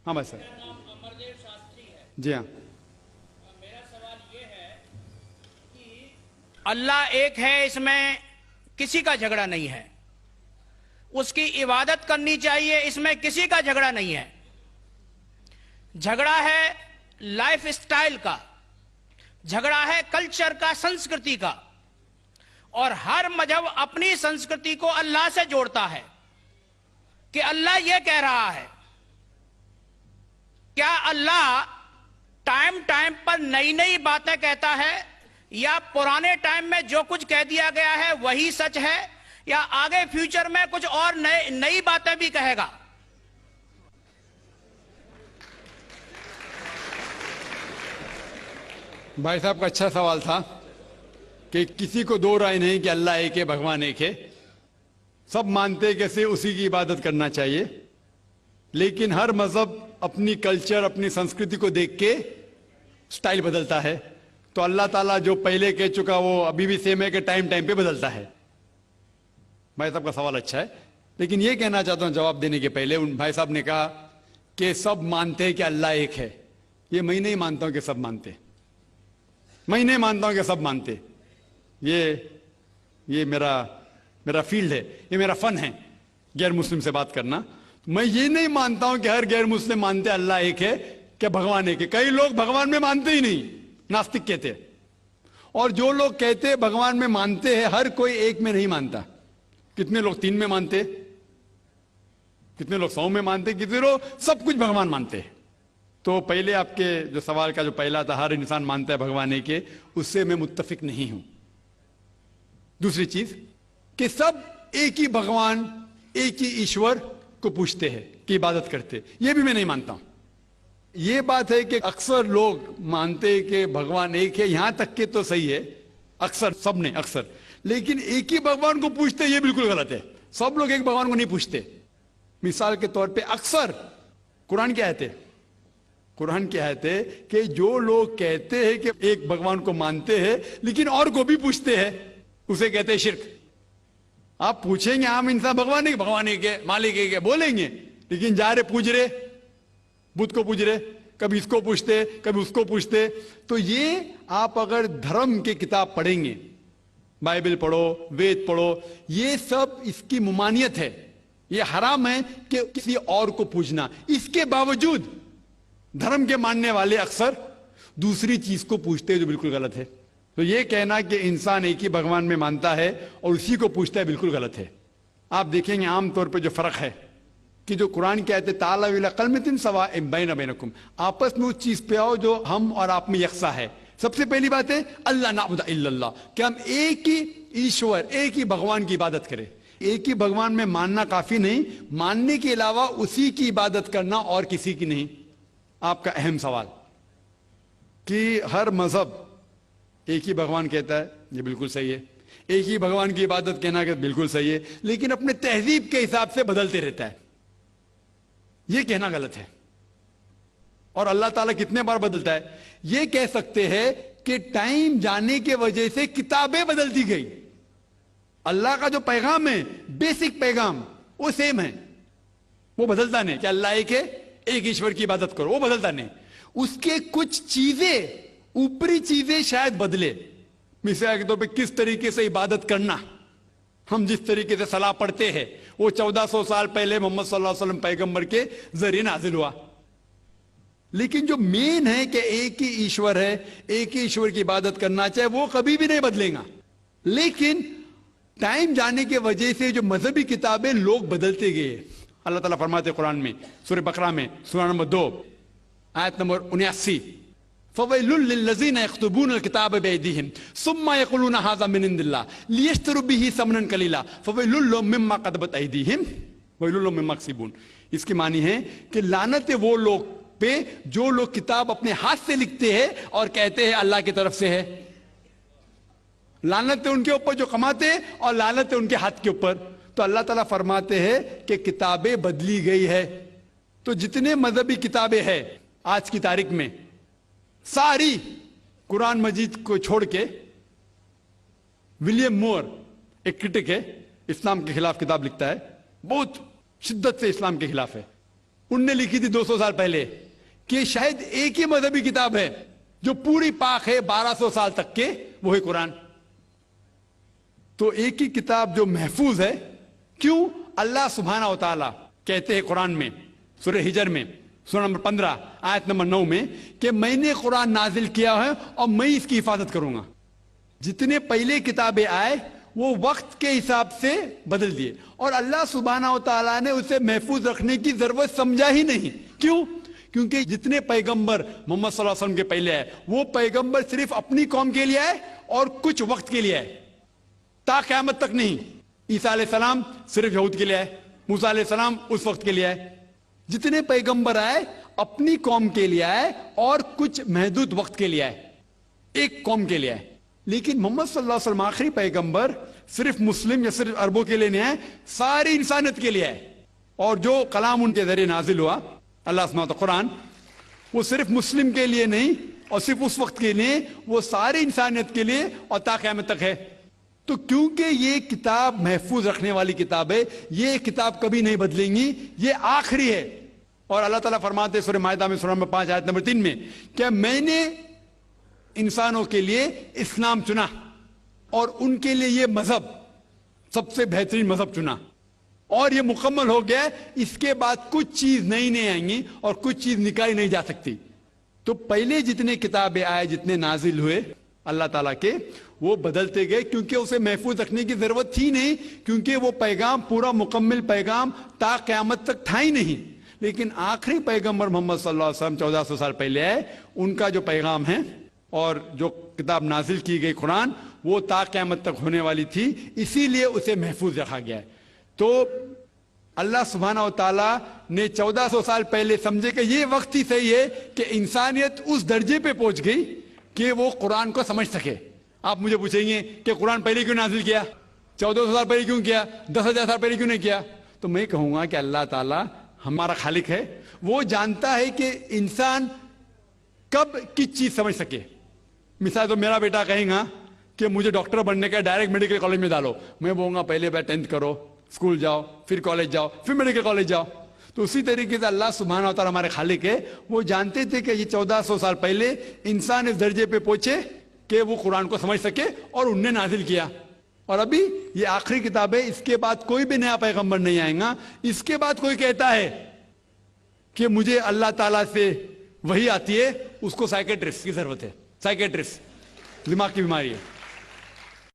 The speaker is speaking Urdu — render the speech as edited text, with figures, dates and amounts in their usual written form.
ہاں بھائی سر. میرا نام امردیو شاستری ہے. جی ہاں. میرا سوال یہ ہے کہ اللہ ایک ہے، اس میں کسی کا جھگڑا نہیں ہے. اس کی عبادت کرنی چاہیے، اس میں کسی کا جھگڑا نہیں ہے. جھگڑا ہے لائف سٹائل کا، جھگڑا ہے کلچر کا، سنسکرتی کا. اور ہر مذہب اپنی سنسکرتی کو اللہ سے جوڑتا ہے کہ اللہ یہ کہہ رہا ہے. کیا اللہ ٹائم پر نئی نئی باتیں کہتا ہے، یا پرانے ٹائم میں جو کچھ کہہ دیا گیا ہے وہی سچ ہے، یا آگے فیوچر میں کچھ اور نئی باتیں بھی کہے گا؟ بھائی صاحب کا اچھا سوال تھا کہ کسی کو دو رائے نہیں کہ اللہ ایک ہے، بھگوان ایک ہے. سب مانتے کیسے اسی کی عبادت کرنا چاہیے، لیکن ہر مذہب اپنی کلچر، اپنی سنسکرتی کو دیکھ کے سٹائل بدلتا ہے. تو اللہ تعالیٰ جو پہلے کہہ چکا وہ ابھی بھی سیم ہے کہ ٹائم پہ بدلتا ہے. بھائی صاحب کا سوال اچھا ہے، لیکن یہ کہنا چاہتا ہوں جواب دینے کے پہلے. ان بھائی صاحب نے کہا کہ سب مانتے ہیں کہ اللہ ایک ہے. یہ میں نہیں مانتا ہوں کہ سب مانتے، میں نہیں مانتا ہوں کہ سب مانتے. یہ میرا فیلڈ ہے، یہ میرا فن ہے غیر مسلم سے بات کرنا. میں یہ نہیں مانتا ہوں کہ ہر غیر مسلم مانتے اللہ ایک ہے، کہ بھگوان ایک ہے. کئی لوگ بھگوان میں مانتے ہی نہیں، ناستک کہتے. اور جو لوگ کہتے بھگوان میں مانتے ہیں، ہر کوئی ایک میں نہیں مانتا. کتنے لوگ 3 میں مانتے، کتنے لوگ 100 میں مانتے، کتنے لوگ سب کچھ بھگوان مانتے. تو پہلے آپ کے جو سوال کا جو پہلا تھا، ہر انسان مانتا ہے بھگوان ایک ہے، اس سے میں متفق نہیں ہوں. دوسری چیز کہ سب ایک ہی بھگوان، ایک ہی ایشور کو پوچھتے ہیں کہ عبادت کرتے، یہ بھی میں نہیں مانتا ہوں. یہ بات ہے کہ اکثر لوگ مانتے ہیں کہ بھگوان ایک ہے، یہاں تک کہ تو صحیح ہے اکثر، سب نے اکثر، لیکن ایک ہی بھگوان کو پوچھتے یہ بالکل غلط ہے. سب لوگ ایک بھگوان کو نہیں پوچھتے. مثال کے طور پہ اکثر قرآن کی آیت ہے کہ جو لوگ کہتے ہیں کہ ایک بھگوان کو مانتے ہیں لیکن اور کو بھی پوچھتے ہیں، اسے کہتے ہیں شرک. آپ پوچھیں گے عام انسان بھگوان ایک ہے، مالک ایک ہے بولیں گے، لیکن جا رہے پوچھ رہے بدھ کو پوچھ رہے، کبھی اس کو پوچھتے کبھی اس کو پوچھتے. تو یہ آپ اگر دھرم کی کتاب پڑھیں گے، بائبل پڑھو، وید پڑھو، یہ سب اس کی ممانعت ہے. یہ حرام ہے کہ کسی اور کو پوچھنا. اس کے باوجود دھرم کے ماننے والے اکثر دوسری چیز کو پوچھتے ہیں جو بالکل غلط ہے. تو یہ کہنا کہ انسان ایک ہی بھگوان میں مانتا ہے اور اسی کو پوچھتا ہے بالکل غلط ہے. آپ دیکھیں گے عام طور پہ جو فرق ہے کہ جو قرآن کی آیت ہے تعالیٰ الی کلمۃ سواء بینکم، آپس میں اس چیز پہ آؤ جو ہم اور آپ میں یکساں ہے. سب سے پہلی بات ہے اللہ نعبد الا اللہ، کہ ہم ایک ہی ایشور، ایک ہی بھگوان کی عبادت کریں. ایک ہی بھگوان میں ماننا کافی نہیں، ماننے کے علاوہ اسی کی عبادت کرنا اور کسی کی نہیں. آپ کا اہم سوال کہ ہر مذہب ایک ہی بھگوان کہتا ہے، یہ بالکل صحیح ہے. ایک ہی بھگوان کی عبادت کہنا کہ بالکل صحیح ہے، لیکن اپنے تہذیب کے حساب سے بدلتے رہتا ہے. یہ کہنا غلط ہے. اور اللہ تعالیٰ کتنے بار بدلتا ہے؟ یہ کہہ سکتے ہیں کہ ٹائم جانے کے وجہ سے کتابیں بدلتی گئی. اللہ کا جو پیغام ہے، بیسک پیغام، وہ سیم ہے، وہ بدلتا نہیں. کہ اللہ ایک ہے، ایک ایشور کی عبادت کرو، وہ بدلتا نہیں. اس کے کچھ چیزیں، اوپری چیزیں شاید بدلے. مثال کے طور پہ کس طریقے سے عبادت کرنا، ہم جس طریقے سے صلاح پڑھتے ہیں وہ 1400 سال پہلے محمد صلی اللہ علیہ وسلم پیغمبر کے ذریعے نازل ہوا. لیکن جو مین ہے کہ ایک ہی ایشور ہے، ایک ہی ایشور کی عبادت کرنا چاہے، وہ کبھی بھی نہیں بدلے گا. لیکن ٹائم جانے کے وجہ سے جو مذہبی کتابیں لوگ بدلتے گئے. اللہ تعالیٰ فرماتے قرآن میں سورہ بقرہ میں سورہ نمبر 2 آیت نمبر 79 فَوَيْلٌ لِّلَّذِينَ يَكْتُبُونَ الْكِتَابَ بِأَيْدِيهِمْ ثُمَّ يَقُولُونَ هَٰذَا مِنْ عِندِ اللَّهِ لِيَشْتَرُوا بِهِ ثَمَنًا قَلِيلًا فَوَيْلٌ لَّهُم مِّمَّا كَتَبَتْ أَيْدِيهِمْ وَوَيْلٌ لَّهُم مِّمَّا يَكْسِبُونَ. اس کی معنی ہے کہ لعنت ہے وہ لوگ پہ جو لوگ کتاب اپنے ہاتھ سے لکھتے ہیں اور کہتے ہیں اللہ کی طرف سے ہے. لعنت ہے ان کے اوپر جو کماتے ہیں، اور لعنت ہے ان کے ہاتھ کے اوپر. تو اللہ تعالیٰ فرماتے ہیں کہ کتابیں بدلی گئی ہے. تو جتنے مذہبی کتابیں ہیں آج کی تاریخ میں، ساری قرآن مجید کو چھوڑ کے، ولیم مور ایک کرٹک ہے، اسلام کے خلاف کتاب لکھتا ہے، بہت شدت سے اسلام کے خلاف ہے. انہوں نے لکھی تھی 200 سال پہلے کہ شاید ایک ہی مذہبی کتاب ہے جو پوری پاک ہے 1200 سال تک کے، وہ ہے قرآن. تو ایک ہی کتاب جو محفوظ ہے. کیوں؟ اللہ سبحانہ و تعالیٰ کہتے ہیں قرآن میں سورہ ہجر میں سورہ نمبر 15 آیت نمبر 9 میں کہ میں نے قرآن نازل کیا ہے اور میں اس کی حفاظت کروں گا. جتنے پہلے کتابیں آئے وہ وقت کے حساب سے بدل دیے، اور اللہ سبحانہ و تعالیٰ نے اسے محفوظ رکھنے کی ضرورت سمجھا ہی نہیں. کیوں؟ کیونکہ جتنے پیغمبر محمد صلی اللہ علیہ وسلم کے پہلے آئے وہ پیغمبر صرف اپنی قوم کے لیے آئے اور کچھ وقت کے لیے آئے، تا قیامت تک نہیں. عیسیٰ علیہ السلام صرف یہود کے لیے آئے، موسیٰ علیہ السلام اس وقت کے لیے آئے. جتنے پیغمبر آئے اپنی قوم کے لیے آئے اور کچھ محدود وقت کے لیے آئے، ایک قوم کے لیے آئے. لیکن محمد صلی اللہ علیہ وسلم آخری پیغمبر صرف مسلم یا صرف عربوں کے لیے نہیں آئے، ساری انسانیت کے لیے آئے. اور جو کلام ان کے ذریعے نازل ہوا اللہ سبحانہ و تعالیٰ قرآن، وہ صرف مسلم کے لیے نہیں اور صرف اس وقت کے لیے، وہ ساری انسانیت کے لیے اور تا قیامت تک ہے. تو کیونکہ یہ کتاب محفوظ رکھنے والی کتاب ہے، یہ کتاب کبھی نہیں بدلیں گی، یہ آخری ہے. اور اللہ تعالیٰ فرماتے سورہ مائدہ میں سورہ نمبر 5 آیت نمبر 3 میں کہ میں نے انسانوں کے لیے اسلام چنا اور ان کے لیے یہ مذہب سب سے بہترین مذہب چنا، اور یہ مکمل ہو گیا. اس کے بعد کچھ چیز نئی نہیں آئیں گی اور کچھ چیز نکالی نہیں جا سکتی. تو پہلے جتنے کتابیں آئے، جتنے نازل ہوئے اللہ تعالیٰ کے، وہ بدلتے گئے کیونکہ اسے محفوظ رکھنے کی ضرورت تھی نہیں، کیونکہ وہ پیغام پورا مکمل پیغام تا قیامت تک تھا ہی نہیں. لیکن آخری پیغمبر محمد صلی اللہ علیہ وسلم 1400 سال پہلے آئے، ان کا جو پیغام ہے اور جو کتاب نازل کی گئی قرآن، وہ تا قیامت تک ہونے والی تھی، اسی لیے اسے محفوظ رکھا گیا ہے. تو اللہ سبحانہ و تعالیٰ نے 1400 سال پہلے سمجھے کہ یہ وقت ہی صحیح ہے کہ انسانیت اس درجے پہ پہنچ گئی کہ وہ قرآن کو سمجھ سکے. آپ مجھے پوچھیں گے کہ قرآن پہلے کیوں نازل کیا، 1400 سال پہلے کیوں کیا، 10,000 سال پہلے کیوں نہیں کیا؟ تو میں کہوں گا کہ اللہ تعالیٰ ہمارا خالق ہے، وہ جانتا ہے کہ انسان کب کس چیز سمجھ سکے. مثال تو میرا بیٹا کہیں گا کہ مجھے ڈاکٹر بننے کا ڈائریکٹ میڈیکل کالج میں ڈالو، میں بولوں گا پہلے 10th کرو، اسکول جاؤ، پھر کالج جاؤ، پھر میڈیکل کالج جاؤ. تو اسی طریقے سے اللہ سبحانہ و تعالیٰ ہمارے خالق ہے، وہ جانتے تھے کہ یہ 1400 سال پہلے انسان اس درجے پہ پہنچے کہ وہ قرآن کو سمجھ سکے، اور انہوں نے نازل کیا. اور ابھی یہ آخری کتاب ہے، اس کے بعد کوئی بھی نیا پیغمبر نہیں آئے گا. اس کے بعد کوئی کہتا ہے کہ مجھے اللہ تعالیٰ سے وہی آتی ہے، اس کو سائیکیٹرسٹ کی ضرورت ہے. سائیکیٹرسٹ دماغ کی بیماری ہے.